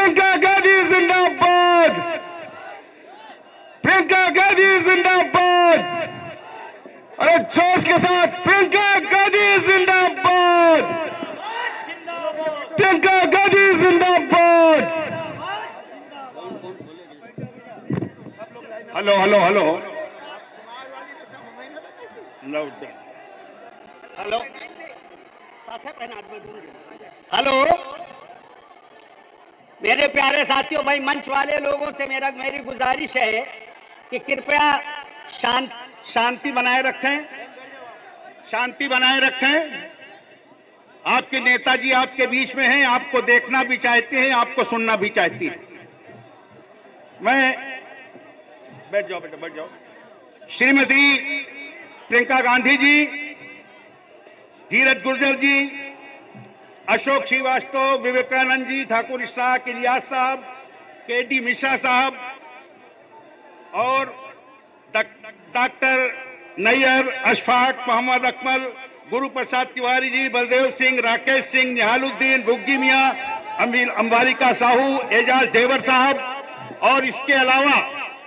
प्रियंका गांधी जिंदाबाद, प्रियंका गांधी जिंदाबाद। अरे जोश के साथ प्रियंका गांधी जिंदाबाद, प्रियंका गांधी जिंदाबाद। Hello hello hello hello hello मेरे प्यारे साथियों, भाई मंच वाले लोगों से मेरी गुजारिश है कि कृपया शांति बनाए रखें, शांति बनाए रखें। आपके नेताजी आपके बीच में हैं, आपको देखना भी चाहते हैं, आपको सुनना भी चाहती हैं। मैं बैठ जाओ बेटा, बैठ जाओ। श्रीमती प्रियंका गांधी जी, धीरज गुर्जर जी, अशोक श्रीवास्तव, विवेकानंद जी, ठाकुर इशराक, इलियास साहब, केडी मिश्रा साहब और डॉक्टर नैयर, अशफाक, मोहम्मद अकमल, गुरु प्रसाद तिवारी जी, बलदेव सिंह, राकेश सिंह, निहालुद्दीन, बुग्गी मियाँ, अंबालिका साहू, एजाज देवर साहब और इसके अलावा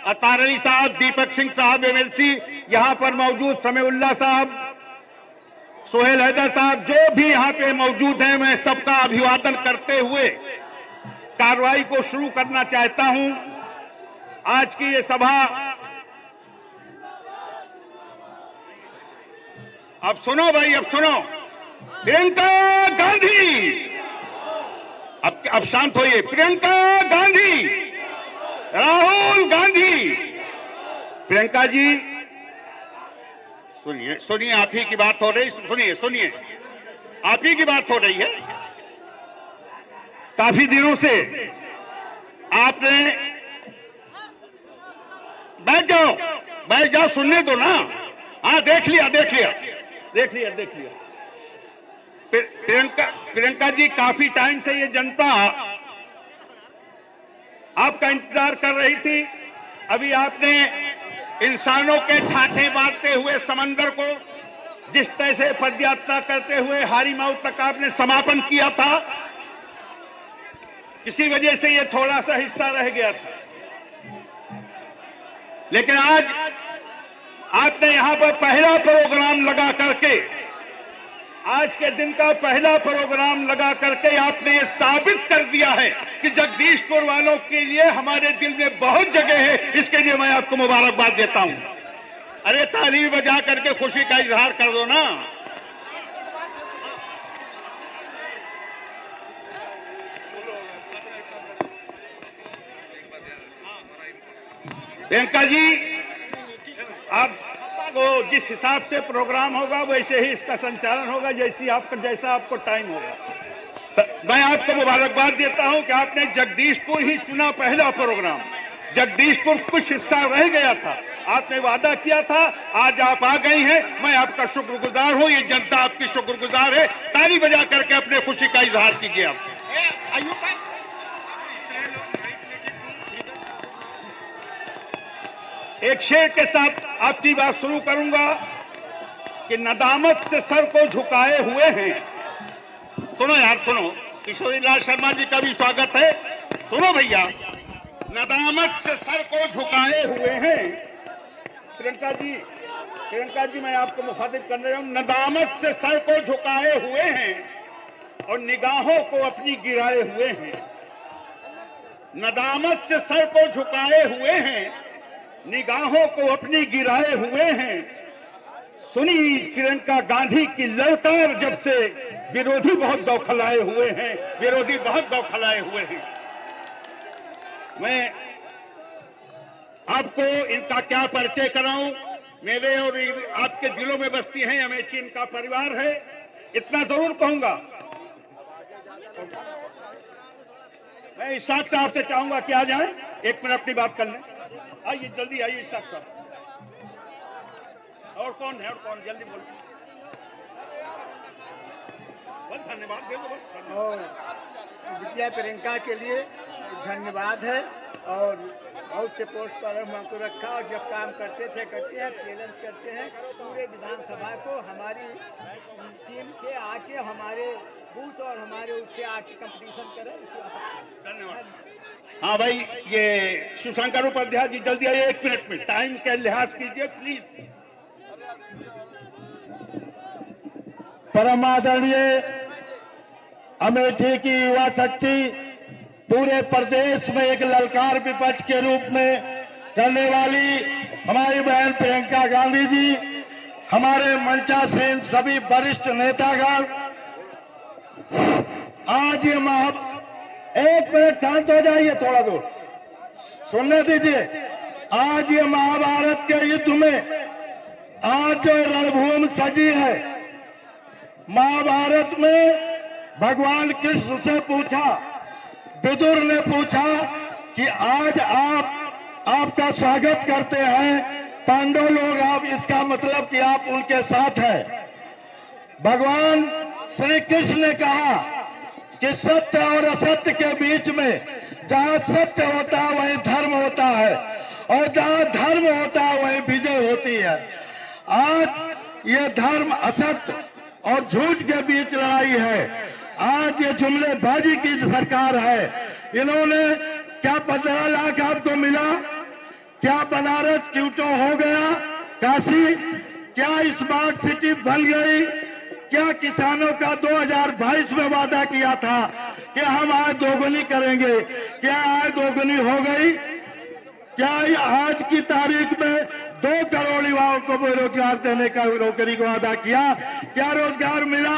अतार अली साहब, दीपक सिंह साहब एमएलसी यहाँ पर मौजूद, समीउल्लाह साहब, सोहेल हैदर साहब, जो भी यहाँ पे मौजूद हैं, मैं सबका अभिवादन करते हुए कार्रवाई को शुरू करना चाहता हूं। आज की ये सभा, अब सुनो भाई, अब सुनो। प्रियंका गांधी, अब शांत होइए। प्रियंका गांधी, राहुल गांधी। प्रियंका जी सुनिए, सुनिए, आप ही की बात हो रही, सुनिए सुनिए, आप ही की बात हो रही है। काफी दिनों से आपने, बैठ जाओ, सुनने दो ना। हाँ, देख लिया देख लिया देख लिया देख लिया। प्रियंका जी, काफी टाइम से ये जनता आपका इंतजार कर रही थी। अभी आपने इंसानों के ठाठे मारते हुए समंदर को जिस तरह से पदयात्रा करते हुए हारीमाऊ तक आपने समापन किया था, किसी वजह से ये थोड़ा सा हिस्सा रह गया था, लेकिन आज आपने यहां पर पहला प्रोग्राम लगा करके, आज के दिन का पहला प्रोग्राम लगा करके आपने ये साबित कर दिया है कि जगदीशपुर वालों के लिए हमारे दिल में बहुत जगह है। इसके लिए मैं आपको मुबारकबाद देता हूं। अरे ताली बजा करके खुशी का इजहार कर दो ना। प्रियंका जी, आपको जिस हिसाब से प्रोग्राम होगा वैसे ही इसका संचालन होगा, जैसा आपको टाइम होगा। मैं आपको मुबारकबाद देता हूं कि आपने जगदीशपुर ही चुना पहला प्रोग्राम। जगदीशपुर कुछ हिस्सा रह गया था, आपने वादा किया था, आज आप आ गई हैं। मैं आपका शुक्रगुजार हूं, ये जनता आपकी शुक्रगुजार है। ताली बजा करके अपने खुशी का इजहार कीजिए। आप एक शेर के साथ आपकी बात शुरू करूंगा कि नदामत से सर को झुकाए हुए हैं। सुनो यार, सुनो, किशोरी लाल शर्मा जी का भी स्वागत है। सुनो भैया, नदामत से सर को झुकाए हुए हैं। प्रियंका जी, मैं आपको मुखातिब कर रहा हूं। नदामत से सर को झुकाए हुए हैं और निगाहों को अपनी गिराए हुए हैं। नदामत से सर को झुकाए हुए हैं, निगाहों को अपनी गिराए हुए हैं। सुनी प्रियंका गांधी की ललकार जब से विरोधी बहुत दौखलाए हुए हैं, विरोधी बहुत दौखलाए हुए हैं। मैं आपको इनका क्या परिचय कराऊं। मेरे और आपके दिलों में बसती हैं, अमेठी इनका परिवार है। इतना जरूर कहूंगा। मैं इशाक साहब से चाहूंगा कि आ जाएं, एक मिनट अपनी बात कर लें। आइए, जल्दी आइए इशाक साहब। और कौन है, और कौन, जल्दी बोलो। बस धन्यवाद दे दो, बस। विजया प्रियंका के लिए धन्यवाद है। और बहुत से पोस्ट पर हमको रखा, और जब काम करते हैं, चैलेंज करते हैं पूरे विधानसभा को। हमारी टीम से आके हमारे बूथ और हमारे उससे आके कंपटीशन करें। धन्यवाद। हाँ भाई, ये शिवशंकर उपाध्याय जी जल्दी आइए, 1 मिनट में, टाइम का लिहाज कीजिए प्लीज। परमादरणीय अमेठी की युवा शक्ति पूरे प्रदेश में एक ललकार विपक्ष के रूप में करने वाली हमारी बहन प्रियंका गांधी जी, हमारे मंचासीन सभी वरिष्ठ नेतागण, आज ये 1 मिनट शांत हो जाइए, थोड़ा दूर सुनने दीजिए। आज ये महाभारत के युद्ध में आज जो रणभूमि सजी है, महाभारत में भगवान कृष्ण से पूछा, विदुर ने पूछा कि आज आपका स्वागत करते हैं पांडव लोग, आप इसका मतलब कि आप उनके साथ हैं। भगवान श्री कृष्ण ने कहा कि सत्य और असत्य के बीच में जहां सत्य होता है वहीं धर्म होता है, और जहां धर्म होता है वहीं विजय होती है। आज ये धर्म असत्य और झूठ के बीच लड़ाई है। आज ये जुमलेबाजी की सरकार है। इन्होंने क्या 15 लाख आपको मिला? क्या बनारस क्यूटो हो गया? काशी क्या स्मार्ट सिटी बन गई? क्या किसानों का 2022 में वादा किया था कि हम आय दोगुनी करेंगे, क्या आय दोगुनी हो गई? क्या आज की तारीख में 2 करोड़ युवाओं को रोजगार देने का नौकरी का वादा किया? क्या रोजगार मिला?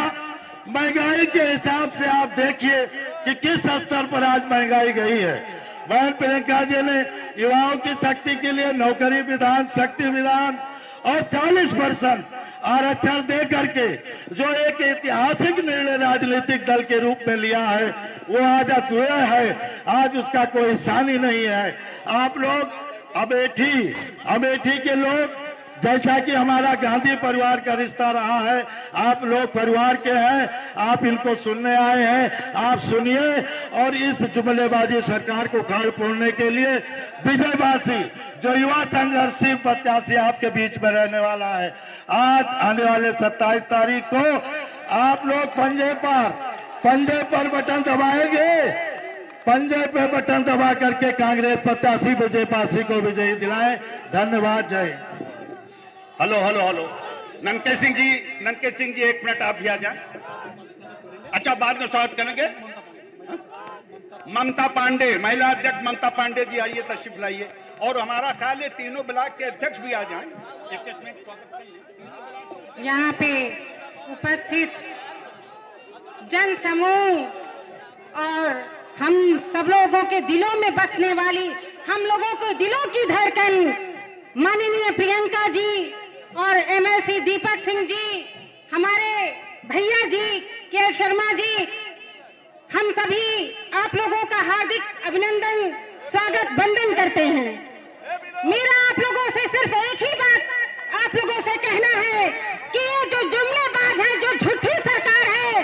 महंगाई के हिसाब से आप देखिए कि किस स्तर पर आज महंगाई गई है। बहन प्रियंका जी ने युवाओं की शक्ति के लिए नौकरी विधान, शक्ति विधान और 40% आरक्षण दे करके जो एक ऐतिहासिक निर्णय राजनीतिक दल के रूप में लिया है, वो आज अधूरा है। आज उसका कोई सानी नहीं है। आप लोग अमेठी के लोग, जैसा कि हमारा गांधी परिवार का रिश्ता रहा है, आप लोग परिवार के हैं, आप इनको सुनने आए हैं, आप सुनिए और इस जुमलेबाजी सरकार को खाल फोड़ने के लिए विजयवासी जो युवा संघर्षी प्रत्याशी आपके बीच में रहने वाला है, आज आने वाले 27 तारीख को आप लोग पंजे पर बटन दबाएंगे, पंजे पे बटन दबा करके कांग्रेस प्रत्याशी विजयपासी को विजयी दिलाएं। धन्यवाद। जय। Hello hello hello, Nanke Singh ji 1 minute आप भी आ जाए। अच्छा, बाद में स्वागत करेंगे। ममता पांडे, महिला अध्यक्ष ममता पांडे जी आइए, तशरीफ लाइए। और हमारा ख्याल है तीनों ब्लॉक के अध्यक्ष भी आ जाएं। 21 मिनट स्वागत करिए। यहाँ पे उपस्थित जन समूह और हम सब लोगों के दिलों में बसने वाली, हम लोगों को दिलों की धड़कन माननीय प्रियंका जी और एमएलसी दीपक सिंह जी, हमारे भैया जी के शर्मा जी, हम सभी आप लोगों का हार्दिक अभिनंदन, स्वागत, वंदन करते हैं। मेरा आप लोगों से सिर्फ एक ही बात आप लोगों से कहना है कि ये जो जुमलेबाज है, जो झूठी सरकार है,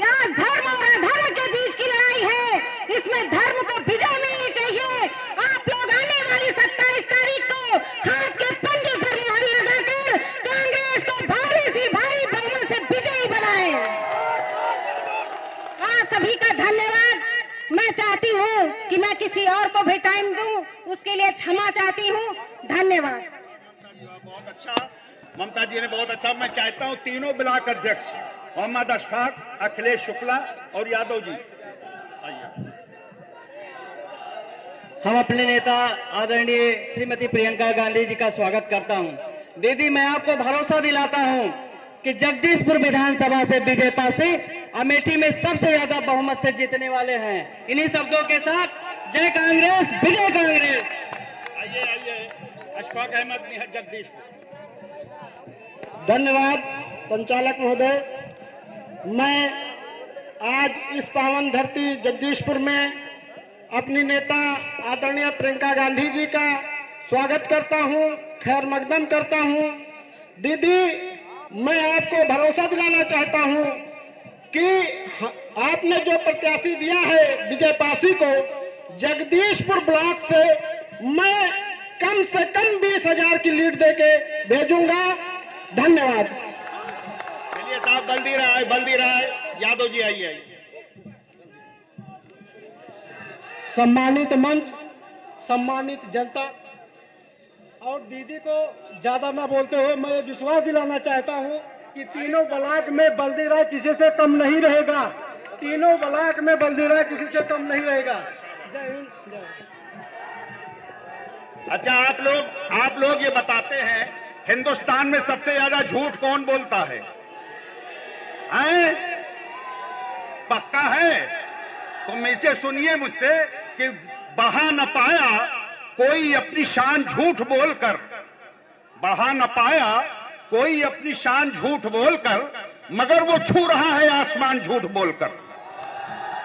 आज धर्म और अधर्म के बीच की लड़ाई है, इसमें धर्म को विजय मिलनी चाहिए। आप लोग आने वाली 27 तारीख को हाथ के पंजे पर मुहर लगाकर कांग्रेस को भारी सी भारी बहुमत से विजयी बनाएं। आप सभी का धन्यवाद। मैं चाहती हूँ कि मैं किसी और को भी टाइम दूं, उसके लिए क्षमा चाहती हूँ। धन्यवाद। बहुत अच्छा, ममता जी ने बहुत अच्छा। मैं चाहता हूँ तीनों ब्लॉक अध्यक्ष मोहम्मद अशफाक, अखिलेश शुक्ला और यादव जी आइए। हम अपने नेता आदरणीय श्रीमती प्रियंका गांधी जी का स्वागत करता हूं। दीदी, मैं आपको भरोसा दिलाता हूं कि जगदीशपुर विधानसभा से विजयपासी अमेठी में सबसे ज्यादा बहुमत से जीतने वाले हैं। इन्हीं शब्दों के साथ जय कांग्रेस, विजय कांग्रेस। आइए आइए, अशफाक अहमद निहर, जगदीशपुर। धन्यवाद संचालक महोदय। मैं आज इस पावन धरती जगदीशपुर में अपनी नेता आदरणीय प्रियंका गांधी जी का स्वागत करता हूं, खैर मकदम करता हूं। दीदी, मैं आपको भरोसा दिलाना चाहता हूं कि आपने जो प्रत्याशी दिया है विजयपासी को, जगदीशपुर ब्लॉक से मैं कम से कम 20,000 की लीड देके भेजूंगा। धन्यवाद। चलिए साहब, बल्दी रहा है। यादव जी आइए। सम्मानित मंच, सम्मानित जनता और दीदी को ज्यादा ना बोलते हुए मैं ये विश्वास दिलाना चाहता हूँ कि तीनों ब्लॉक में बल्दी राय किसी से कम नहीं रहेगा। तीनों ब्लॉक में बल्दी राय किसी से कम नहीं रहेगा। जय हिंद, जय हिंद। अच्छा, आप लोग ये बताते हैं हिंदुस्तान में सबसे ज्यादा झूठ कौन बोलता है? हैं? पक्का है? तो मुझसे सुनिए मुझसे कि बढ़ा न पाया कोई अपनी शान झूठ बोलकर, बढ़ा न पाया कोई अपनी शान झूठ बोलकर, मगर वो छू रहा है आसमान झूठ बोलकर,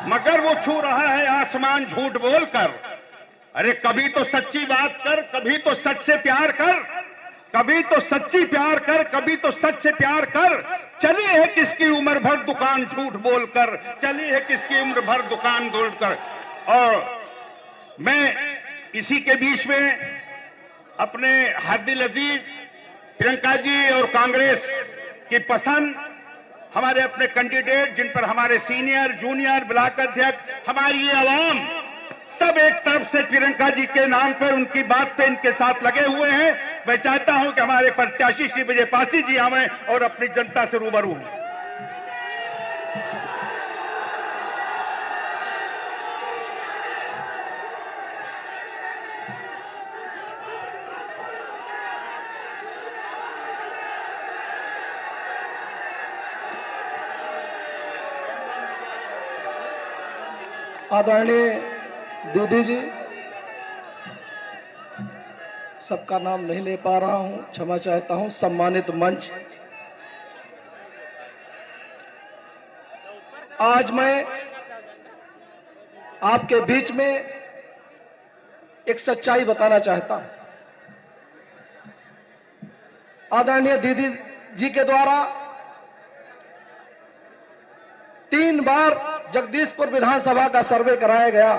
मगर वो छू रहा है आसमान झूठ बोलकर। अरे कभी तो सच्ची बात कर, कभी तो सच से प्यार कर, कभी तो सच्ची प्यार कर, कभी तो सच से प्यार कर। चली है किसकी उम्र भर दुकान झूठ बोलकर, चली है किसकी उम्र भर दुकान बोलकर। और मैं इसी के बीच में अपने हद्दिल अजीज प्रियंका जी और कांग्रेस की पसंद, हमारे अपने कैंडिडेट जिन पर हमारे सीनियर जूनियर ब्लॉक अध्यक्ष, हमारी ये आवाम सब एक तरफ से प्रियंका जी के नाम पर, उनकी बात पे इनके साथ लगे हुए हैं। मैं चाहता हूं कि हमारे प्रत्याशी श्री विजय पासी जी आवें और अपनी जनता से रूबरू हों। आदरणीय दीदी जी, सबका नाम नहीं ले पा रहा हूं, क्षमा चाहता हूं। सम्मानित मंच, आज मैं आपके बीच में एक सच्चाई बताना चाहता हूं। आदरणीय दीदी जी के द्वारा 3 बार जगदीशपुर विधानसभा का सर्वे कराया गया,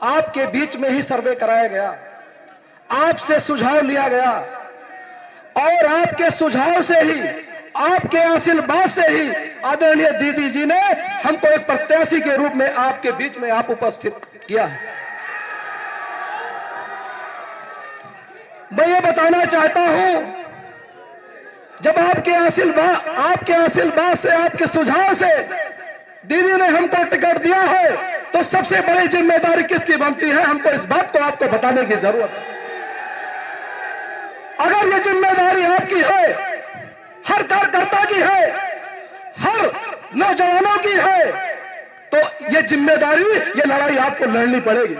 आपके बीच में ही सर्वे कराया गया, आपसे सुझाव लिया गया और आपके सुझाव से ही, आपके आशीर्वाद से ही आदरणीय दीदी जी ने हमको एक प्रत्याशी के रूप में आपके बीच में आप उपस्थित किया है। मैं ये बताना चाहता हूं, जब आपके आशीर्वाद से, आपके सुझाव से दीदी ने हमको टिकट दिया है, तो सबसे बड़ी जिम्मेदारी किसकी बनती है, हमको इस बात को आपको बताने की जरूरत है। अगर ये जिम्मेदारी आपकी है, हर कार्यकर्ता की है, हर नौजवानों की है, तो ये जिम्मेदारी, ये लड़ाई आपको लड़नी पड़ेगी,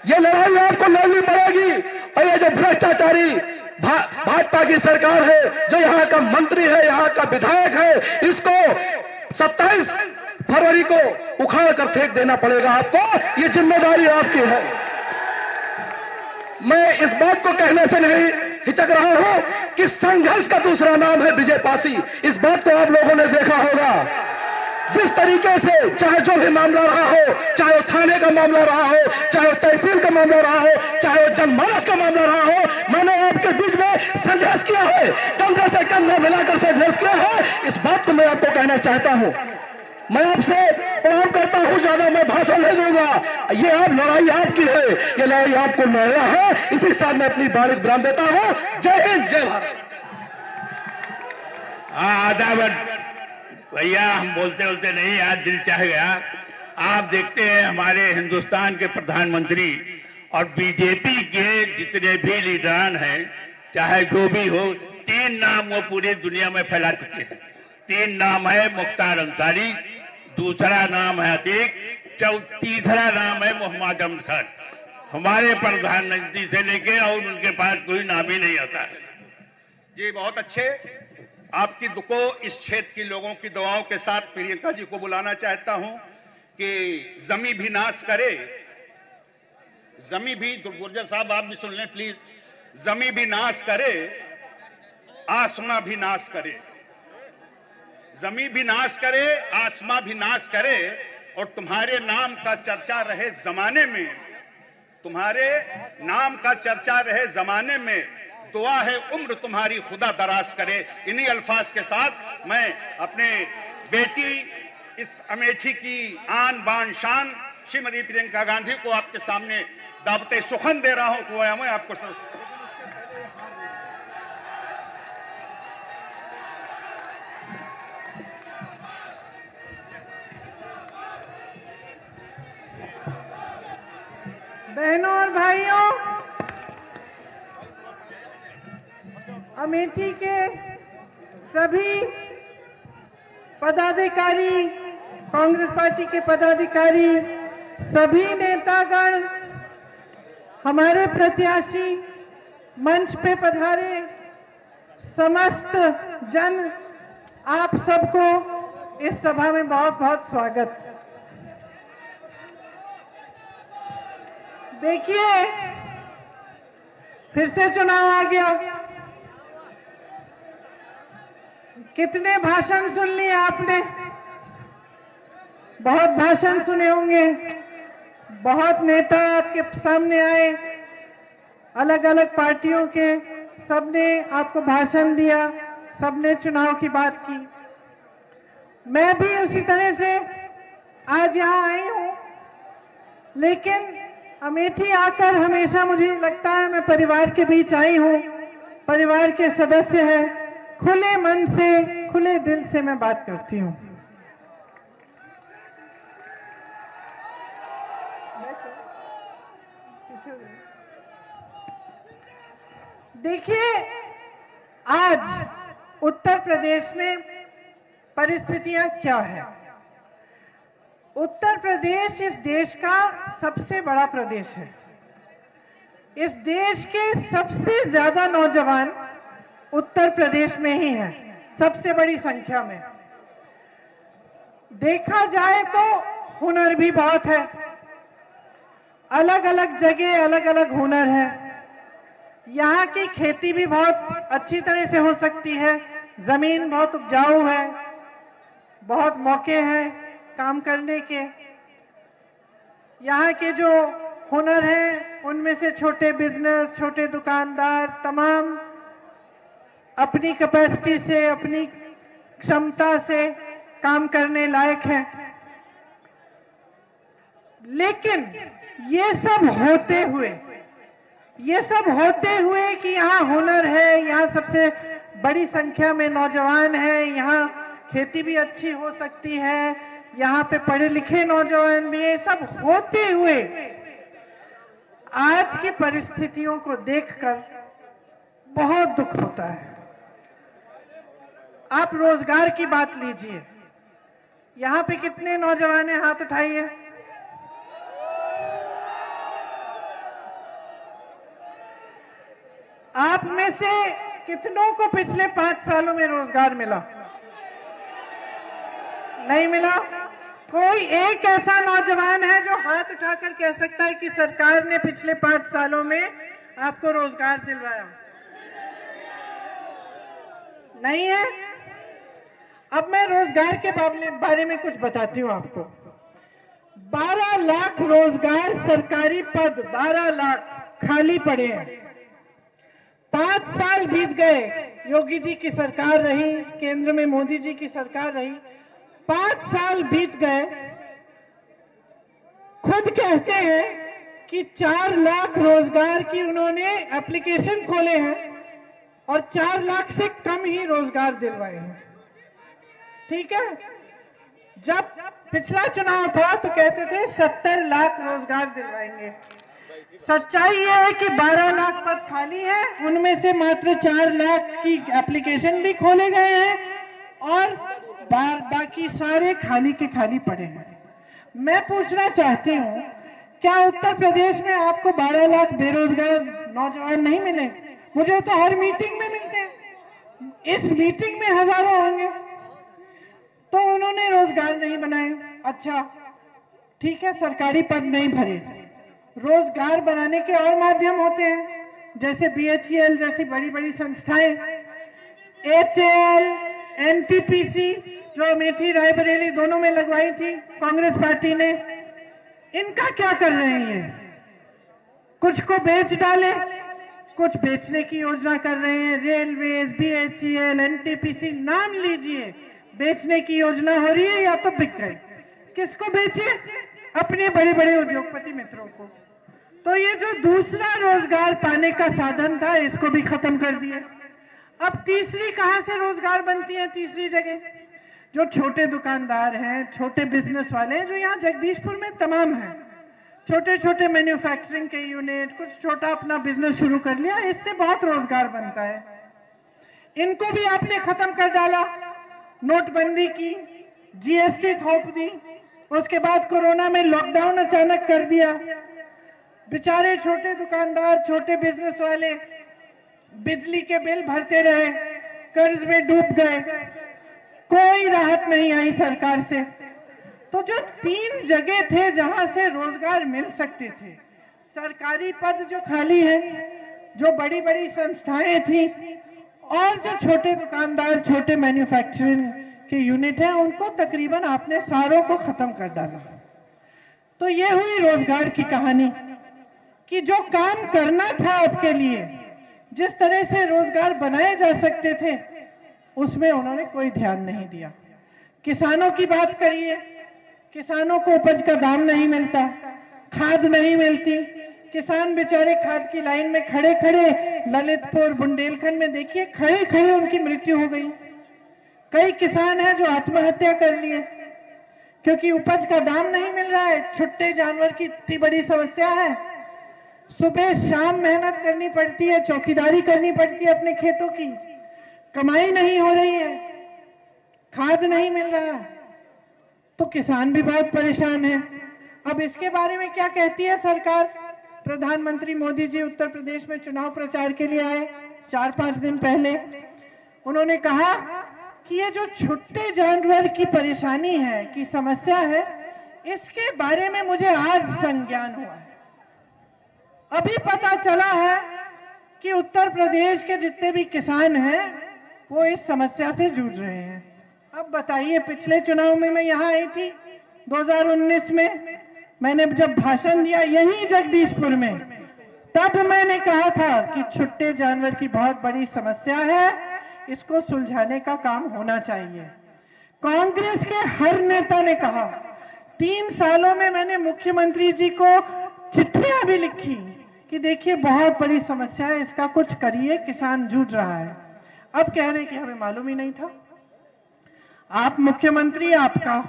ये लड़ाई आपको लड़नी पड़ेगी। और ये जो भ्रष्टाचारी भाजपा की सरकार है, जो यहाँ का मंत्री है, यहाँ का विधायक है, इसको 27 फरवरी को उखाड़ कर फेंक देना पड़ेगा आपको, ये जिम्मेदारी आपकी है। मैं इस बात को कहने से नहीं हिचक रहा हूं कि संघर्ष का दूसरा नाम है विजय पासी। इस बात को आप लोगों ने देखा होगा, जिस तरीके से चाहे जो भी मामला रहा हो, चाहे वो थाने का मामला रहा हो, चाहे वो तहसील का मामला रहा हो, चाहे वो जनमानस का मामला रहा हो, मैंने आपके बीच में संघर्ष किया है, कंधे से कंधा मिलाकर संघर्ष किया है। इस बात को मैं आपको कहना चाहता हूं। मैं आपसे प्रणाम करता हूं, ज्यादा मैं भाषण नहीं दूंगा। ये आप लड़ाई आपकी है, ये लड़ाई आपको लड़ना है। इसी साथ मैं अपनी बाणी विराम देता हूं। जय हिंद, जय भारत। आदावन भैया, हम बोलते बोलते नहीं, आज दिल चाह गया। आप देखते हैं हमारे हिंदुस्तान के प्रधानमंत्री और बीजेपी के जितने भी लीडरान हैं, चाहे जो भी हो, 3 नाम वो पूरी दुनिया में फैला चुके हैं। 3 नाम है मुख्तार अंसारी, दूसरा नाम है अतीक, तीसरा नाम है मोहम्मद अहमद खान। हमारे प्रधानमंत्री से लेके और उनके पास कोई नाम ही नहीं आता है। जी बहुत अच्छे। आपकी दुको इस क्षेत्र के लोगों की दुआओं के साथ प्रियंका जी को बुलाना चाहता हूं कि जमी भी नाश करे, जमी भी, गुर्जर साहब आप भी सुन लें प्लीज, जमी भी नाश करे, आसमां भी नाश करे, जमी भी नाश करे, आसमां भी नाश करे, और तुम्हारे नाम का चर्चा रहे जमाने में, तुम्हारे नाम का चर्चा रहे जमाने में, दुआ है उम्र तुम्हारी खुदा दराज करे। इन्हीं अल्फाज के साथ मैं अपने बेटी, इस अमेठी की आन बान शान श्रीमती प्रियंका गांधी को आपके सामने दावते सुखन दे रहा हूं। गोया मैं आपको बहनों और भाइयों, अमेठी के सभी पदाधिकारी, कांग्रेस पार्टी के पदाधिकारी, सभी नेतागण, हमारे प्रत्याशी, मंच पे पधारे समस्त जन, आप सबको इस सभा में बहुत बहुत स्वागत। देखिए, फिर से चुनाव आ गया। कितने भाषण सुन लिए आपने? बहुत भाषण सुने होंगे, बहुत नेता आपके सामने आए, अलग अलग पार्टियों के, सबने आपको भाषण दिया, सबने चुनाव की बात की। मैं भी उसी तरह से आज यहाँ आई हूँ, लेकिन अमेठी आकर हमेशा मुझे लगता है मैं परिवार के बीच आई हूँ, परिवार के सदस्य हैं, खुले मन से, खुले दिल से मैं बात करती हूँ। देखिए, आज उत्तर प्रदेश में परिस्थितियां क्या है। उत्तर प्रदेश इस देश का सबसे बड़ा प्रदेश है। इस देश के सबसे ज्यादा नौजवान उत्तर प्रदेश में ही हैं, सबसे बड़ी संख्या में। देखा जाए तो हुनर भी बहुत है, अलग अलग जगह अलग अलग हुनर है। यहाँ की खेती भी बहुत अच्छी तरह से हो सकती है, जमीन बहुत उपजाऊ है, बहुत मौके हैं काम करने के। यहाँ के जो हुनर हैं उनमें से छोटे बिजनेस, छोटे दुकानदार तमाम अपनी कैपेसिटी से, अपनी क्षमता से काम करने लायक हैं। लेकिन ये सब होते हुए कि यहाँ हुनर है, यहाँ सबसे बड़ी संख्या में नौजवान हैं, यहाँ खेती भी अच्छी हो सकती है, यहाँ पे पढ़े लिखे नौजवान भी, ये सब होते हुए आज की परिस्थितियों को देखकर बहुत दुख होता है। आप रोजगार की बात लीजिए, यहाँ पे कितने नौजवान हैं, हाथ उठाइए। आप में से कितनों को पिछले 5 सालों में रोजगार मिला? नहीं मिला? कोई एक ऐसा नौजवान है जो हाथ उठाकर कह सकता है कि सरकार ने पिछले 5 सालों में आपको रोजगार दिलवाया? नहीं है। अब मैं रोजगार के बारे में कुछ बताती हूँ आपको। 12 लाख रोजगार, सरकारी पद 12 लाख खाली पड़े हैं। 5 साल बीत गए, योगी जी की सरकार रही, केंद्र में मोदी जी की सरकार रही, 5 साल बीत गए। खुद कहते हैं कि 4 लाख रोजगार की उन्होंने एप्लीकेशन खोले हैं और 4 लाख से कम ही रोजगार दिलवाए हैं। ठीक है, जब पिछला चुनाव था तो कहते थे 70 लाख रोजगार दिलवाएंगे। सच्चाई यह है कि 12 लाख पद खाली है, उनमें से मात्र 4 लाख की एप्लीकेशन भी खोले गए हैं और बाकी सारे खाली के खाली पड़े हैं। मैं पूछना चाहती हूँ, क्या उत्तर प्रदेश में आपको 12 लाख बेरोजगार नौजवान नहीं मिले? मुझे तो हर मीटिंग में मिलते हैं, इस मीटिंग में हजारों होंगे। तो उन्होंने रोजगार नहीं बनाए। अच्छा ठीक है, सरकारी पद नहीं भरे, रोजगार बनाने के और माध्यम होते हैं, जैसे BHEL जैसी बड़ी बड़ी संस्थाएं, HAL, NTPC जो अमेठी रायबरेली दोनों में लगवाई थी कांग्रेस पार्टी ने, इनका क्या कर रहे हैं? कुछ को बेच डाले, कुछ बेचने की योजना कर रहे हैं। रेलवेज, BHEL, NTPC नाम लीजिए, बेचने की योजना हो रही है या तो बिक गए। किसको बेचे? अपने बड़े बड़े उद्योगपति मित्रों को। तो ये जो दूसरा रोजगार पाने का साधन था, इसको भी खत्म कर दिया। अब तीसरी कहां से रोजगार बनती है? तीसरी जगह जो छोटे दुकानदार हैं, छोटे बिजनेस वाले हैं, जो यहाँ जगदीशपुर में तमाम हैं, छोटे छोटे मैन्युफैक्चरिंग के यूनिट, कुछ छोटा अपना बिजनेस शुरू कर लिया, इससे बहुत रोजगार बनता है। इनको भी आपने खत्म कर डाला, नोटबंदी की, जीएसटी थोप दी, उसके बाद कोरोना में लॉकडाउन अचानक कर दिया। बेचारे छोटे दुकानदार, छोटे बिजनेस वाले बिजली के बिल भरते रहे, कर्ज में डूब गए, कोई राहत नहीं आई सरकार से। तो जो 3 जगह थे जहां से रोजगार मिल सकते थे, सरकारी पद जो खाली है, जो बड़ी बड़ी संस्थाएं थी, और जो छोटे दुकानदार, छोटे मैन्युफैक्चरिंग के यूनिट हैं, उनको तकरीबन आपने सारों को खत्म कर डाला। तो ये हुई रोजगार की कहानी कि जो काम करना था आपके लिए, जिस तरह से रोजगार बनाए जा सकते थे, उसमें उन्होंने कोई ध्यान नहीं दिया। किसानों की बात करिए, किसानों को उपज का दाम नहीं मिलता, खाद नहीं मिलती, किसान बेचारे खाद की लाइन में खड़े खड़े, ललितपुर बुंदेलखंड में देखिए, खड़े खड़े उनकी मृत्यु हो गई। कई किसान हैं जो आत्महत्या कर लिए क्योंकि उपज का दाम नहीं मिल रहा है। छुट्टे जानवर की इतनी बड़ी समस्या है, सुबह शाम मेहनत करनी पड़ती है, चौकीदारी करनी पड़ती है अपने खेतों की, कमाई नहीं हो रही है, खाद नहीं मिल रहा है, तो किसान भी बहुत परेशान है। अब इसके बारे में क्या कहती है सरकार? प्रधानमंत्री मोदी जी उत्तर प्रदेश में चुनाव प्रचार के लिए आए 4-5 दिन पहले। उन्होंने कहा कि ये जो छुट्टे जानवर की परेशानी है, की समस्या है, इसके बारे में मुझे आज संज्ञान हुआ है। अभी पता चला है कि उत्तर प्रदेश के जितने भी किसान हैं, वो इस समस्या से जूझ रहे हैं। अब बताइए, पिछले चुनाव में मैं यहाँ आई थी 2019 में, मैंने जब भाषण दिया यही जगदीशपुर में, तब मैंने कहा था कि छुट्टे जानवर की बहुत बड़ी समस्या है, इसको सुलझाने का काम होना चाहिए। कांग्रेस के हर नेता ने कहा। 3 सालों में मैंने मुख्यमंत्री जी को चिट्ठियां भी लिखी कि देखिए बहुत बड़ी समस्या है, इसका कुछ करिए, किसान जूझ रहा है। अब कह रहे हैं कि हमें मालूम ही नहीं था। आप मुख्यमंत्री आपका,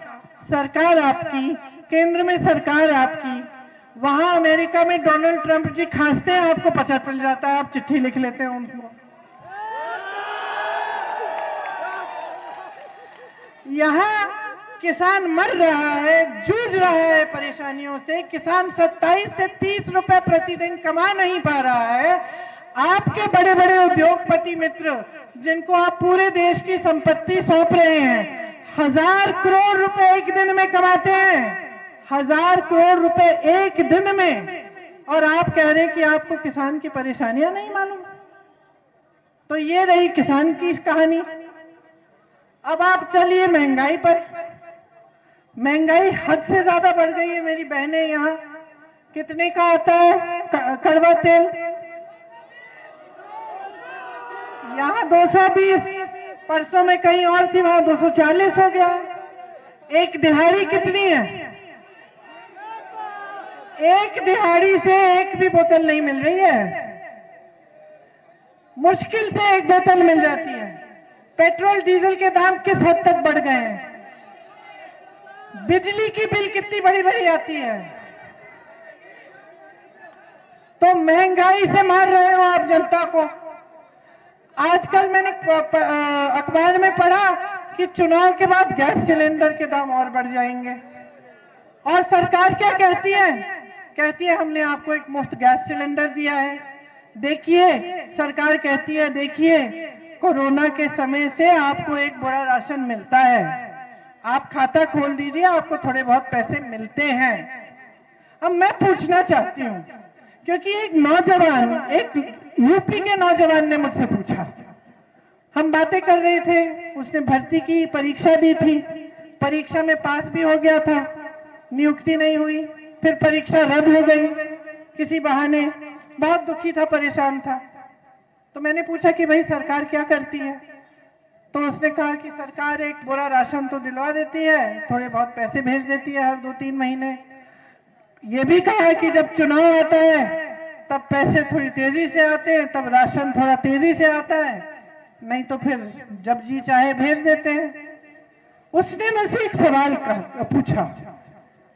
सरकार आपकी, केंद्र में सरकार आपकी, वहां अमेरिका में डोनाल्ड ट्रंप जी खांसते हैं, आपको पता चल जाता है, आप चिट्ठी लिख लेते हैं उनको। यहाँ किसान मर रहा है, जूझ रहा है परेशानियों से। किसान 27 से 30 रुपए प्रतिदिन कमा नहीं पा रहा है। आपके बड़े बड़े उद्योगपति मित्र, जिनको आप पूरे देश की संपत्ति सौंप रहे हैं, 1000 करोड़ रुपए एक दिन में कमाते हैं, 1000 करोड़ रुपए एक दिन में, और आप कह रहे हैं कि आपको किसान की परेशानियां नहीं मालूम। तो ये रही किसान की कहानी। अब आप चलिए महंगाई पर। महंगाई हद से ज्यादा बढ़ गई है मेरी बहनें। यहाँ कितने का आता है कड़वा तेल? यहाँ 220, परसों में कहीं और थी, वहां 240 हो गया। एक दिहाड़ी कितनी है? एक दिहाड़ी से एक भी बोतल नहीं मिल रही है, मुश्किल से एक बोतल मिल जाती है। पेट्रोल डीजल के दाम किस हद तक बढ़ गए हैं, बिजली की बिल कितनी बड़ी बड़ी आती है। तो महंगाई से मार रहे हो आप जनता को। आजकल मैंने अखबार में पढ़ा कि चुनाव के बाद गैस सिलेंडर के दाम और बढ़ जाएंगे, और सरकार क्या कहती है? कहती है हमने आपको एक मुफ्त गैस सिलेंडर दिया है। देखिए, सरकार कहती है देखिए, कोरोना के समय से आपको एक बोरा राशन मिलता है, आप खाता खोल दीजिए, आपको थोड़े बहुत पैसे मिलते हैं। अब मैं पूछना चाहती हूँ, क्योंकि एक नौजवान, एक यूपी के नौजवान ने मुझसे पूछा, हम बातें कर रहे थे, उसने भर्ती की परीक्षा दी थी, परीक्षा में पास भी हो गया था, नियुक्ति नहीं हुई, फिर परीक्षा रद्द हो गई किसी बहाने, बहुत दुखी था, परेशान था। तो मैंने पूछा कि भाई सरकार क्या करती है? तो उसने कहा कि सरकार एक बोरा राशन तो दिलवा देती है, थोड़े बहुत पैसे भेज देती है हर 2-3 महीने, ये भी कहा है कि जब चुनाव आता है तब पैसे थोड़ी तेजी से आते हैं, तब राशन थोड़ा तेजी से आता है, नहीं तो फिर जब जी चाहे भेज देते हैं। उसने मुझसे एक सवाल पूछा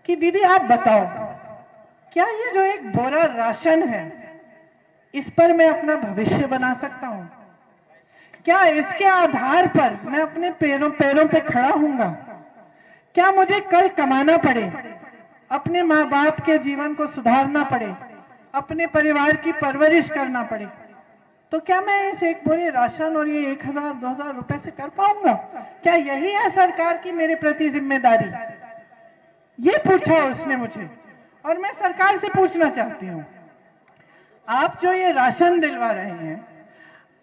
कि दीदी आप बताओ, क्या ये जो एक बोरा राशन है इस पर मैं अपना भविष्य बना सकता हूं? क्या इसके आधार पर मैं अपने पैरों पे खड़ा होऊंगा? क्या मुझे कल कमाना पड़े, अपने माँ बाप के जीवन को सुधारना पड़े, अपने परिवार की परवरिश करना पड़े, तो क्या मैं इस एक बोरे राशन और ये 1000-2000 रुपए से कर पाऊंगा? क्या यही है सरकार की मेरे प्रति जिम्मेदारी? ये पूछा उसने मुझे। और मैं सरकार से पूछना चाहती हूँ, आप जो ये राशन दिलवा रहे हैं,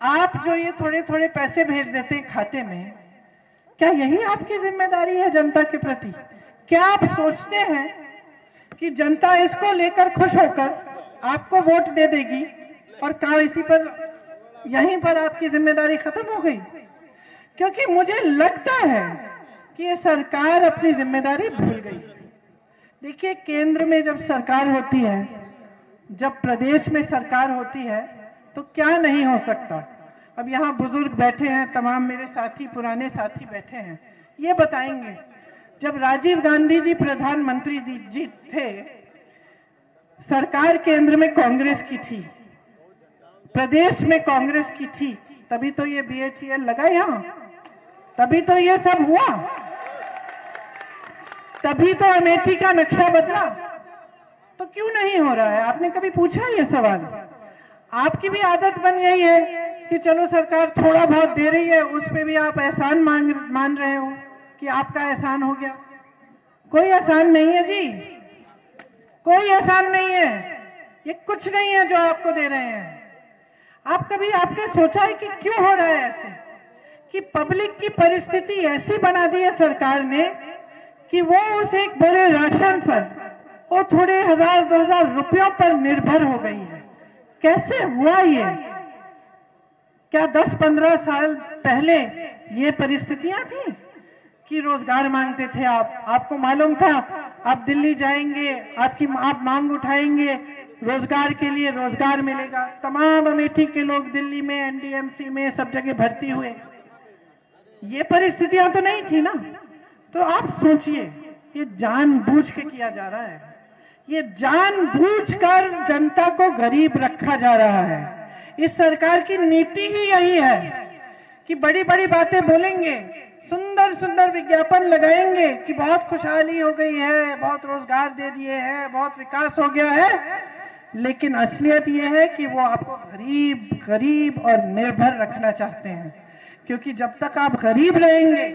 आप जो ये थोड़े थोड़े पैसे भेज देते हैं खाते में, क्या यही आपकी जिम्मेदारी है जनता के प्रति? क्या आप सोचते हैं कि जनता इसको लेकर खुश होकर आपको वोट दे देगी और कहा इसी पर यहीं पर आपकी जिम्मेदारी खत्म हो गई? क्योंकि मुझे लगता है कि ये सरकार अपनी जिम्मेदारी भूल गई। देखिए, केंद्र में जब सरकार होती है, जब प्रदेश में सरकार होती है, तो क्या नहीं हो सकता। अब यहाँ बुजुर्ग बैठे हैं, तमाम मेरे साथी, पुराने साथी बैठे हैं, ये बताएंगे जब राजीव गांधी जी प्रधानमंत्री जी थे, सरकार केंद्र में कांग्रेस की थी, प्रदेश में कांग्रेस की थी, तभी तो ये BHEL लगा यहाँ, तभी तो ये सब हुआ, तभी तो अमेठी का नक्शा बदला। तो क्यों नहीं हो रहा है? आपने कभी पूछा ये सवाल? आपकी भी आदत बन गई है कि चलो सरकार थोड़ा बहुत दे रही है, उस पे भी आप एहसान मान रहे हो कि आपका एहसान हो गया। कोई एहसान नहीं है जी, कोई एहसान नहीं है, ये कुछ नहीं है जो आपको दे रहे हैं। आपने सोचा है कि क्यों हो रहा है ऐसे, कि पब्लिक की परिस्थिति ऐसी बना दी है सरकार ने कि वो उस एक बोरे राशन पर, वो थोड़े 1000-2000 रुपयों पर निर्भर हो गई है। कैसे हुआ ये? क्या 10-15 साल पहले ये परिस्थितियां थी कि रोजगार मांगते थे आपको मालूम था आप दिल्ली जाएंगे, आप मांग उठाएंगे रोजगार के लिए, रोजगार मिलेगा। तमाम अमेठी के लोग दिल्ली में, NDMC में, सब जगह भर्ती हुए। ये परिस्थितियां तो नहीं थी ना। तो आप सोचिए, ये जानबूझ के किया जा रहा है, ये जानबूझकर जनता को गरीब रखा जा रहा है। इस सरकार की नीति ही यही है कि बड़ी बड़ी बातें बोलेंगे, सुंदर सुंदर विज्ञापन लगाएंगे कि बहुत खुशहाली हो गई है, बहुत रोजगार दे दिए हैं, बहुत विकास हो गया है, लेकिन असलियत यह है कि वो आपको गरीब और निर्भर रखना चाहते हैं। क्योंकि जब तक आप गरीब रहेंगे,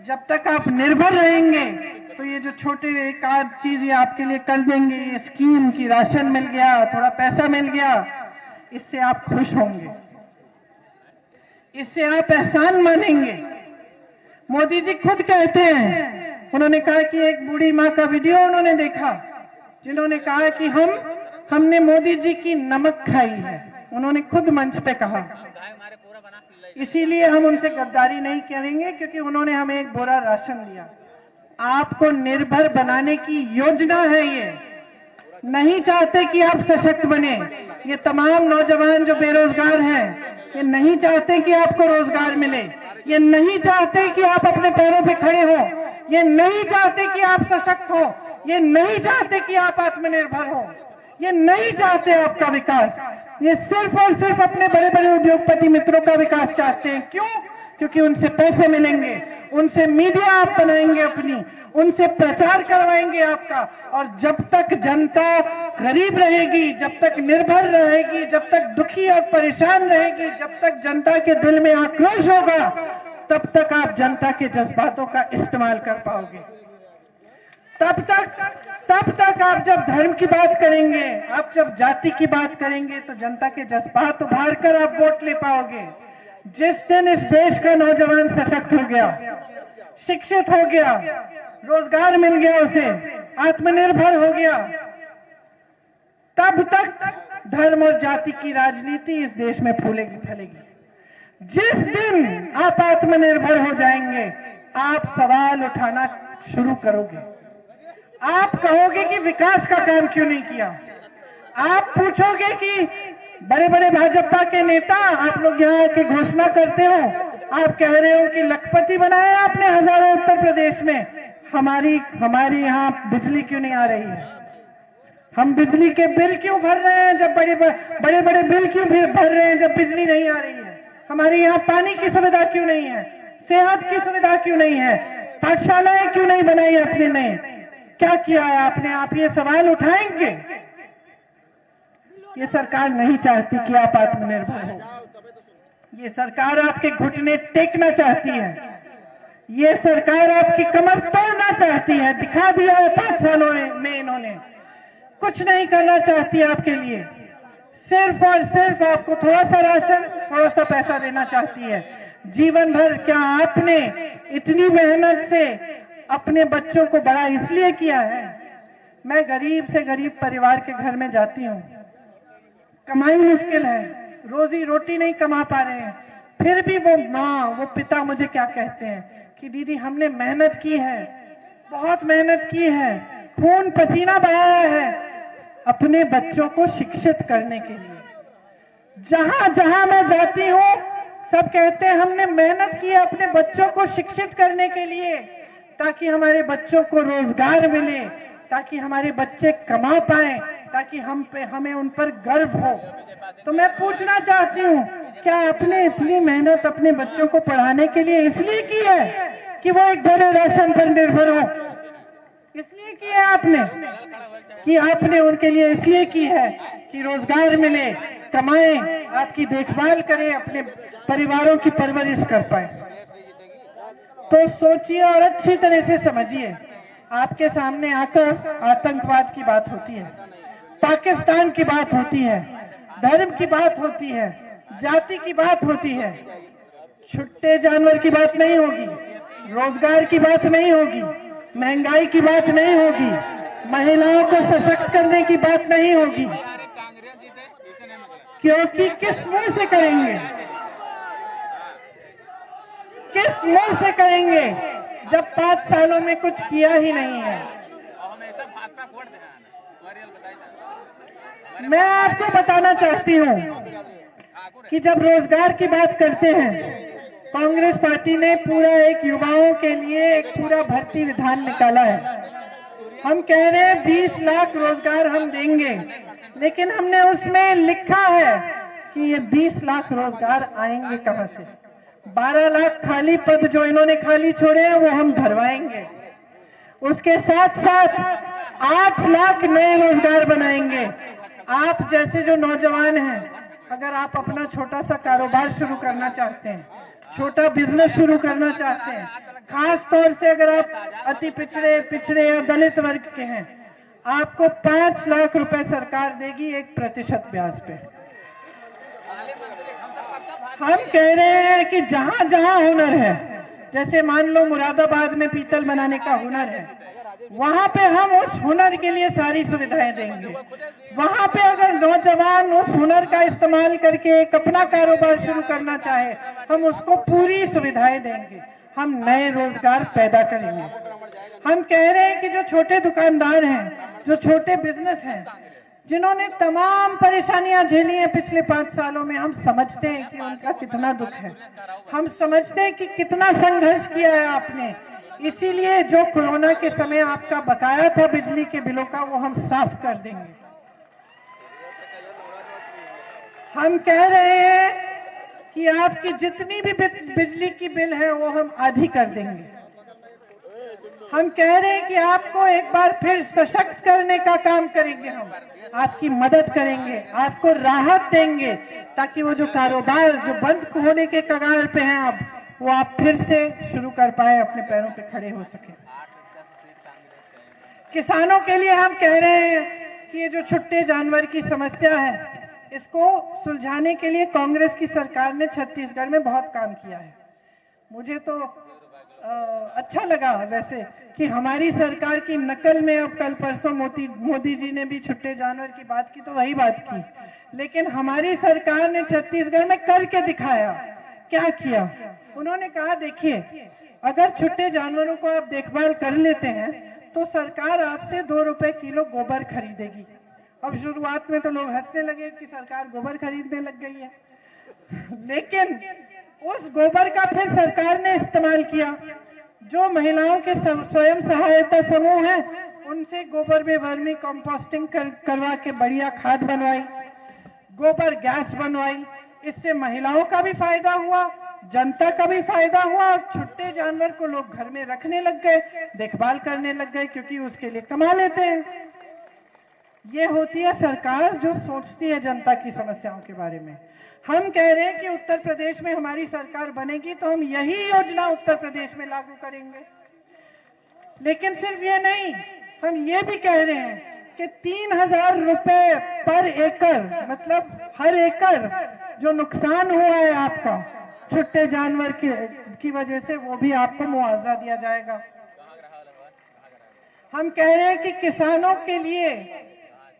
जब तक आप निर्भर रहेंगे, तो ये जो छोटे एक आध चीज ये आपके लिए कर देंगे, ये स्कीम की राशन मिल गया, थोड़ा पैसा मिल गया, इससे आप खुश होंगे, इससे आप एहसान मानेंगे। मोदी जी खुद कहते हैं, उन्होंने कहा कि एक बूढ़ी माँ का वीडियो उन्होंने देखा जिन्होंने कहा कि हमने मोदी जी की नमक खाई है, उन्होंने खुद मंच पे कहा। इसीलिए हम उनसे गद्दारी नहीं करेंगे, क्योंकि उन्होंने हमें एक बोरा राशन दिया। आपको निर्भर बनाने की योजना है ये, नहीं चाहते कि आप सशक्त बने। ये तमाम नौजवान जो बेरोजगार हैं, ये नहीं चाहते कि आपको रोजगार मिले, ये नहीं चाहते कि आप अपने पैरों पे खड़े हो, ये नहीं चाहते कि आप सशक्त हो, ये नहीं चाहते कि आप आत्मनिर्भर हो, ये नहीं चाहते आपका विकास। ये सिर्फ और सिर्फ अपने बड़े बड़े उद्योगपति मित्रों का विकास चाहते हैं। क्यों? क्योंकि उनसे पैसे मिलेंगे, उनसे मीडिया आप बनाएंगे अपनी, उनसे प्रचार करवाएंगे आपका। और जब तक जनता गरीब रहेगी, जब तक निर्भर रहेगी, जब तक दुखी और परेशान रहेगी, जब तक जनता के दिल में आक्रोश होगा, तब तक आप जनता के जज्बातों का इस्तेमाल कर पाओगे। तब तक आप जब धर्म की बात करेंगे, आप जब जाति की बात करेंगे, तो जनता के जज्बात उभार कर आप वोट ले पाओगे। जिस दिन इस देश का नौजवान सशक्त हो गया, शिक्षित हो गया, रोजगार मिल गया, उसे आत्मनिर्भर हो गया, तब तक धर्म और जाति की राजनीति इस देश में फूलेगी फैलेगी। जिस दिन आप आत्मनिर्भर हो जाएंगे, आप सवाल उठाना शुरू करोगे। आप कहोगे कि विकास का काम क्यों नहीं किया। आप पूछोगे कि बड़े बड़े भाजपा के नेता आप लोग यहाँ के घोषणा करते हो, आप कह रहे हो कि लखपति बनाया आपने हजारों उत्तर प्रदेश में, हमारी यहाँ बिजली क्यों नहीं आ रही है, हम बिजली के बिल क्यों भर रहे हैं जब बड़े बड़े बिल क्यों भर रहे हैं जब बिजली नहीं आ रही है, हमारे यहाँ पानी की सुविधा क्यों नहीं है, सेहत की सुविधा क्यों नहीं है, पाठशालाएं क्यों नहीं बनाई आपने, नहीं क्या किया है आपने। आप ये सवाल उठाएंगे। ये सरकार नहीं चाहती कि आप आत्मनिर्भर हो, ये सरकार आपके घुटने टेकना चाहती है, ये सरकार आपकी कमर तोड़ना चाहती है। दिखा दिया है 5 सालों में इन्होंने, कुछ नहीं करना चाहती आपके लिए, सिर्फ और सिर्फ आपको थोड़ा सा राशन, थोड़ा सा पैसा देना चाहती है। जीवन भर क्या आपने इतनी मेहनत से अपने बच्चों को बड़ा इसलिए किया है। मैं गरीब से गरीब परिवार के घर में जाती हूँ, कमाई मुश्किल है, रोजी रोटी नहीं कमा पा रहे हैं, फिर भी वो माँ वो पिता मुझे क्या कहते हैं कि दीदी हमने मेहनत की है, बहुत मेहनत की है, खून पसीना बहाया है अपने बच्चों को शिक्षित करने के लिए। जहां जहां मैं जाती हूँ सब कहते हैं हमने मेहनत की है अपने बच्चों को शिक्षित करने के लिए, ताकि हमारे बच्चों को रोजगार मिले, ताकि हमारे बच्चे कमा पाए, ताकि हमें उन पर गर्व हो। तो मैं पूछना चाहती हूँ, क्या आपने इतनी मेहनत अपने बच्चों को पढ़ाने के लिए इसलिए की है कि वो एक बड़े राशन पर निर्भर हो, इसलिए की है आपने कि आपने उनके लिए इसलिए की है कि रोजगार मिले, कमाएं, आपकी देखभाल करें, अपने परिवारों की परवरिश कर पाए। तो सोचिए और अच्छी तरह से समझिए। आपके सामने आकर आतंकवाद की बात होती है, पाकिस्तान की बात होती है, धर्म की बात होती है, जाति की बात होती है, छुट्टे जानवर की बात नहीं होगी, रोजगार की बात नहीं होगी, महंगाई की बात नहीं होगी, महिलाओं को सशक्त करने की बात नहीं होगी। क्योंकि किस मुंह से करेंगे, किस मुंह से करेंगे जब 5 सालों में कुछ किया ही नहीं है। मैं आपको बताना चाहती हूं कि जब रोजगार की बात करते हैं, कांग्रेस पार्टी ने पूरा एक युवाओं के लिए एक पूरा भर्ती विधान निकाला है। हम कह रहे हैं 20 लाख रोजगार हम देंगे, लेकिन हमने उसमें लिखा है कि ये 20 लाख रोजगार आएंगे कहां से। 12 लाख खाली पद जो इन्होंने खाली छोड़े हैं वो हम भरवाएंगे, उसके साथ साथ 8 लाख नए रोजगार बनाएंगे। आप जैसे जो नौजवान हैं, अगर आप अपना छोटा सा कारोबार शुरू करना चाहते हैं, छोटा बिजनेस शुरू करना चाहते हैं, खास तौर से अगर आप अति पिछड़े या दलित वर्ग के हैं, आपको 5 लाख रुपए सरकार देगी 1% ब्याज पे। हम कह रहे हैं कि जहां जहां हुनर है, जैसे मान लो मुरादाबाद में पीतल बनाने का हुनर है, वहां पे हम उस हुनर के लिए सारी सुविधाएं देंगे। वहां पे अगर नौजवान उस हुनर का इस्तेमाल करके एक अपना कारोबार शुरू करना चाहे, हम उसको पूरी सुविधाएं देंगे, हम नए रोजगार पैदा करेंगे। हम कह रहे हैं कि जो छोटे दुकानदार हैं, जो छोटे बिजनेस हैं, जिन्होंने तमाम परेशानियां झेली हैं पिछले 5 सालों में, हम समझते हैं कि उनका कितना दुख है, हम समझते हैं कि कितना संघर्ष किया है आपने। इसीलिए जो कोरोना के समय आपका बकाया था बिजली के बिलों का, वो हम साफ कर देंगे। हम कह रहे हैं कि आपकी जितनी भी बिजली की बिल है वो हम आधी कर देंगे। हम कह रहे हैं कि आपको एक बार फिर सशक्त करने का काम करेंगे, हम आपकी मदद करेंगे, आपको राहत देंगे, ताकि वो जो कारोबार जो बंद होने के कगार पे हैं अब, वो आप फिर से शुरू कर पाए, अपने पैरों पे खड़े हो सके। किसानों के लिए हम कह रहे हैं कि ये जो छुट्टे जानवर की समस्या है, इसको सुलझाने के लिए कांग्रेस की सरकार ने छत्तीसगढ़ में बहुत काम किया है। मुझे तो अच्छा लगा वैसे कि हमारी सरकार की नकल में अब कल परसों मोदी जी ने भी छुट्टे जानवर की बात की तो वही बात की, लेकिन हमारी सरकार ने छत्तीसगढ़ में करके दिखाया। क्या किया उन्होंने? कहा देखिए, अगर छुट्टे जानवरों को आप देखभाल कर लेते हैं तो सरकार आपसे 2 रुपए किलो गोबर खरीदेगी। अब शुरुआत में तो लोग हंसने लगे कि सरकार गोबर खरीदने लग गई है, लेकिन उस गोबर का फिर सरकार ने इस्तेमाल किया। जो महिलाओं के स्वयं सहायता समूह हैं, उनसे गोबर में वर्मी कंपोस्टिंग करवा के बढ़िया खाद बनवाई, गोबर गैस बनवाई। इससे महिलाओं का भी फायदा हुआ, जनता का भी फायदा हुआ, और छुट्टे जानवर को लोग घर में रखने लग गए, देखभाल करने लग गए, क्योंकि उसके लिए कमा लेते हैं। ये होती है सरकार जो सोचती है जनता की समस्याओं के बारे में। हम कह रहे हैं कि उत्तर प्रदेश में हमारी सरकार बनेगी तो हम यही योजना उत्तर प्रदेश में लागू करेंगे। लेकिन सिर्फ ये नहीं, हम ये भी कह रहे हैं कि 3,000 रुपए पर एकड़, मतलब हर एकड़ जो नुकसान हुआ है आपका छुट्टे जानवर की वजह से, वो भी आपको मुआवजा दिया जाएगा। हम कह रहे हैं कि किसानों के लिए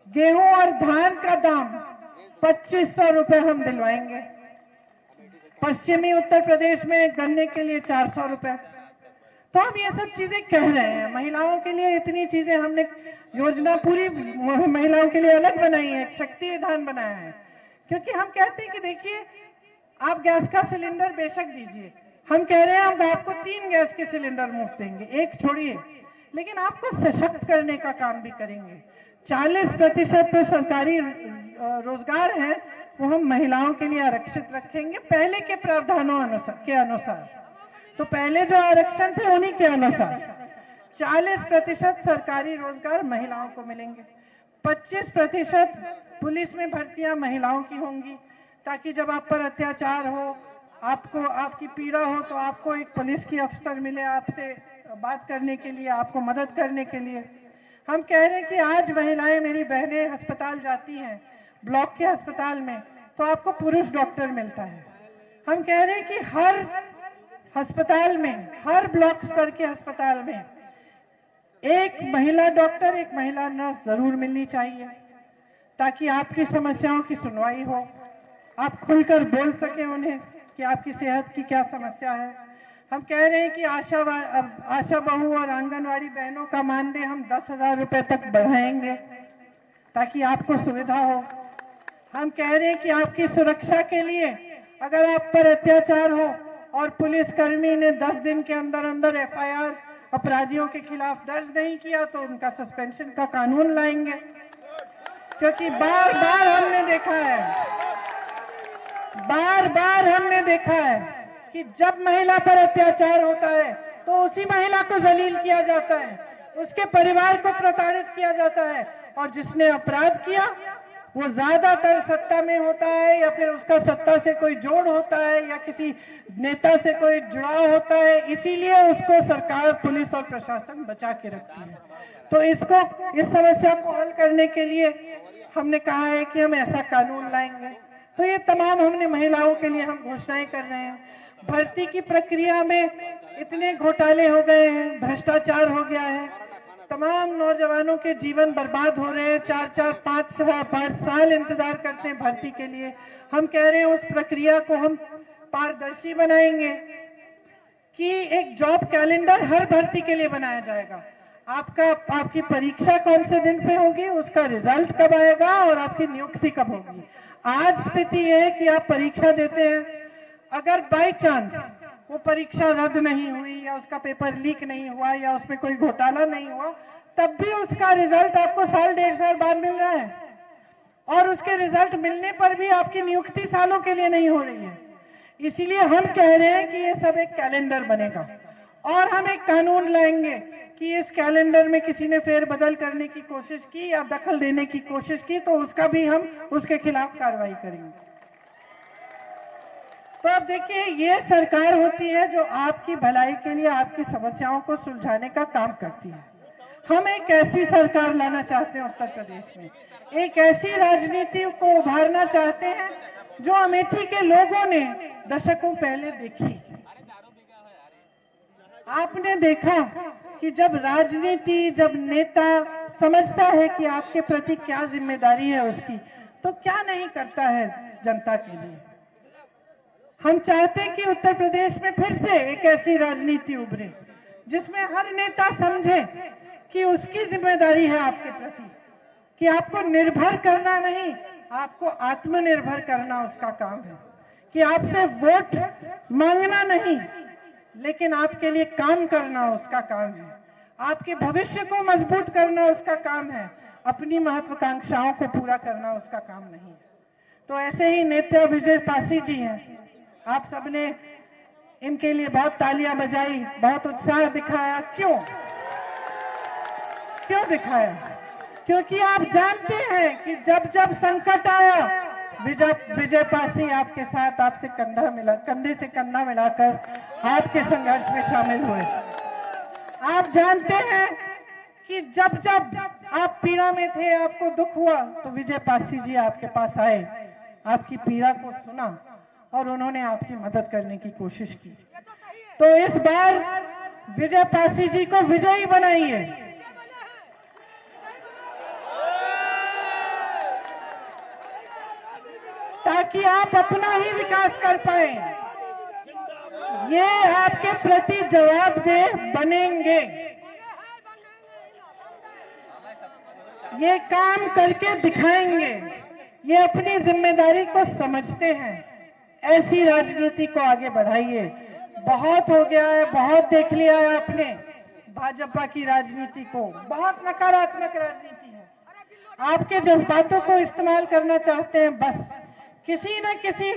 गेहूं और धान का दाम 2,500 रुपए हम दिलवाएंगे। पश्चिमी उत्तर प्रदेश में गन्ने के लिए 400 रुपए। तो हम ये सब चीजें कह रहे हैं। महिलाओं के लिए इतनी चीजें हमने योजना पूरी महिलाओं के लिए अलग बनाई है, एक शक्ति विधान बनाया है, क्योंकि हम कहते हैं कि देखिए, आप गैस का सिलेंडर बेशक दीजिए, हम कह रहे हैं हम आपको 3 गैस के सिलेंडर मुफ्त देंगे, एक छोड़िए, लेकिन आपको सशक्त करने का काम भी करेंगे। 40% तो सरकारी रोजगार है वो हम महिलाओं के लिए आरक्षित रखेंगे, पहले के प्रावधानों के अनुसार। तो पहले जो आरक्षण थे उन्हीं के अनुसार 40% सरकारी रोजगार महिलाओं को मिलेंगे। 25% पुलिस में भर्तियां महिलाओं की होंगी, ताकि जब आप पर अत्याचार हो, आपको आपकी पीड़ा हो, तो आपको एक पुलिस की अफसर मिले आपसे बात करने के लिए, आपको मदद करने के लिए। हम कह रहे हैं कि आज महिलाएं, मेरी बहनें अस्पताल जाती हैं, ब्लॉक के अस्पताल में, तो आपको पुरुष डॉक्टर मिलता है। हम कह रहे हैं कि हर अस्पताल में, हर ब्लॉक स्तर के अस्पताल में एक महिला डॉक्टर, एक महिला नर्स जरूर मिलनी चाहिए, ताकि आपकी समस्याओं की सुनवाई हो, आप खुलकर बोल सकें उन्हें कि आपकी सेहत की क्या समस्या है। हम कह रहे हैं कि आशा बहू और आंगनवाड़ी बहनों का मानदेय हम 10,000 रुपए तक बढ़ाएंगे, ताकि आपको सुविधा हो। हम कह रहे हैं कि आपकी सुरक्षा के लिए अगर आप पर अत्याचार हो और पुलिसकर्मी ने 10 दिन के अंदर अंदर FIR अपराधियों के खिलाफ दर्ज नहीं किया, तो उनका सस्पेंशन का कानून लाएंगे, क्योंकि बार बार हमने देखा है कि जब महिला पर अत्याचार होता है तो उसी महिला को जलील किया जाता है, उसके परिवार को प्रताड़ित किया जाता है, और जिसने अपराध किया वो ज्यादातर सत्ता में होता है, या फिर उसका सत्ता से कोई जोड़ होता है, या किसी नेता से कोई जुड़ाव होता है, इसीलिए उसको सरकार, पुलिस और प्रशासन बचा के रखती है। तो इस समस्या को हल करने के लिए हमने कहा है कि हम ऐसा कानून लाएंगे। तो ये तमाम हमने महिलाओं के लिए हम घोषणाएं कर रहे हैं। भर्ती की प्रक्रिया में इतने घोटाले हो गए हैं, भ्रष्टाचार हो गया है, तमाम नौजवानों के जीवन बर्बाद हो रहे हैं, 4-4, 5 साल इंतजार करते हैं भर्ती के लिए। हम कह रहे हैं उस प्रक्रिया को हम पारदर्शी बनाएंगे, कि एक जॉब कैलेंडर हर भर्ती के लिए बनाया जाएगा। आपकी परीक्षा कौन से दिन पे होगी, उसका रिजल्ट कब आएगा, और आपकी नियुक्ति कब होगी। आज स्थिति है कि आप परीक्षा देते हैं, अगर बाय चांस वो परीक्षा रद्द नहीं हुई, या उसका पेपर लीक नहीं हुआ, या उसमें कोई घोटाला नहीं हुआ, तब भी उसका रिजल्ट आपको 1.5 साल बाद मिल रहा है, और उसके रिजल्ट मिलने पर भी आपकी नियुक्ति सालों के लिए नहीं हो रही है। इसीलिए हम कह रहे हैं कि ये सब एक कैलेंडर बनेगा, और हम एक कानून लाएंगे कि इस कैलेंडर में किसी ने फेरबदल करने की कोशिश की या दखल देने की कोशिश की, तो उसका भी हम उसके खिलाफ कार्रवाई करेंगे। तो अब देखिए, ये सरकार होती है जो आपकी भलाई के लिए, आपकी समस्याओं को सुलझाने का काम करती है। हम एक ऐसी सरकार लाना चाहते हैं उत्तर प्रदेश में, एक ऐसी राजनीति को उभारना चाहते हैं जो अमेठी के लोगों ने दशकों पहले देखी। आपने देखा कि जब राजनीति, जब नेता समझता है कि आपके प्रति क्या जिम्मेदारी है उसकी, तो क्या नहीं करता है जनता के लिए। हम चाहते हैं कि उत्तर प्रदेश में फिर से एक ऐसी राजनीति उभरे जिसमें हर नेता समझे कि उसकी जिम्मेदारी है आपके प्रति, कि आपको निर्भर करना नहीं, आपको आत्मनिर्भर करना उसका काम है, कि आपसे वोट मांगना नहीं, लेकिन आपके लिए काम करना उसका काम है, आपके भविष्य को मजबूत करना उसका काम है, अपनी महत्वाकांक्षाओं को पूरा करना उसका काम नहीं है। तो ऐसे ही नेता विजय पासी जी हैं, आप सबने इनके लिए बहुत तालियां बजाई, बहुत उत्साह दिखाया। क्यों दिखाया? क्योंकि आप जानते हैं कि जब जब संकट आया, विजय पासी आपके साथ, आपसे कंधे से कंधा मिलाकर आपके संघर्ष में शामिल हुए। आप जानते हैं कि जब जब आप पीड़ा में थे, आपको दुख हुआ, तो विजय पासी जी आपके पास आए, आपकी पीड़ा को सुना और उन्होंने आपकी मदद करने की कोशिश की। तो इस बार विजय पासी जी को विजयी बनाइए, ताकि आप अपना ही विकास कर पाए। ये आपके प्रति जवाबदेह बनेंगे, ये काम करके दिखाएंगे, ये अपनी जिम्मेदारी को समझते हैं। ऐसी राजनीति को आगे बढ़ाइए। बहुत हो गया है, बहुत देख लिया है आपने भाजपा की राजनीति को, बहुत नकारात्मक राजनीति है। आपके जज्बातों को इस्तेमाल करना चाहते हैं, बस किसी न किसी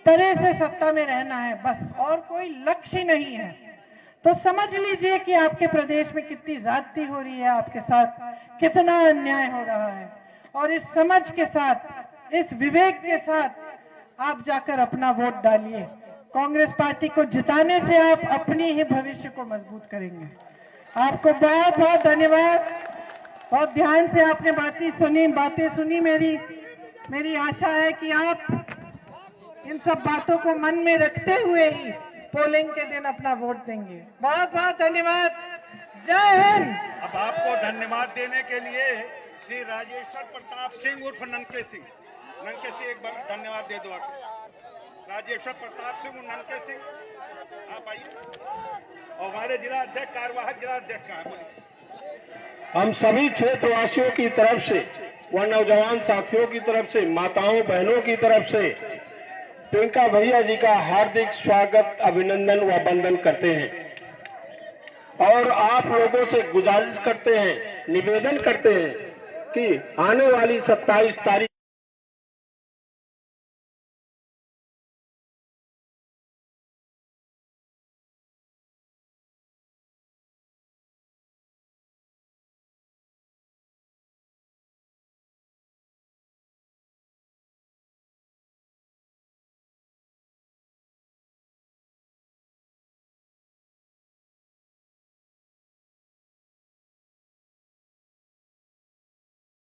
तरह से सत्ता में रहना है, बस, और कोई लक्ष्य नहीं है। तो समझ लीजिए कि आपके प्रदेश में कितनी ज्यादती हो रही है, आपके साथ कितना अन्याय हो रहा है। और इस समझ के साथ, इस विवेक के साथ आप जाकर अपना वोट डालिए। कांग्रेस पार्टी को जिताने से आप अपनी ही भविष्य को मजबूत करेंगे। आपको बहुत बहुत धन्यवाद। बहुत ध्यान से आपने बातें सुनी। मेरी आशा है कि आप इन सब बातों को मन में रखते हुए ही पोलिंग के दिन अपना वोट देंगे। बहुत बहुत धन्यवाद। जय हिंद। अब आपको धन्यवाद देने के लिए श्री राजेश्वर प्रताप सिंह उर्फ ननके सिंह, एक बार धन्यवाद दे दो आप। राजेश्वर प्रताप सिंह उर्फ ननके सिंह, आप आइए। और हमारे जिला अध्यक्ष, कार्यवाहक जिला अध्यक्ष कहाँ, बोलिए। हम सभी क्षेत्रवासियों की तरफ से व नौजवान साथियों की तरफ से, माताओं बहनों की तरफ से प्रियंका भैया जी का हार्दिक स्वागत, अभिनंदन व वंदन करते हैं। और आप लोगों से गुजारिश करते हैं, निवेदन करते हैं कि आने वाली 27 तारीख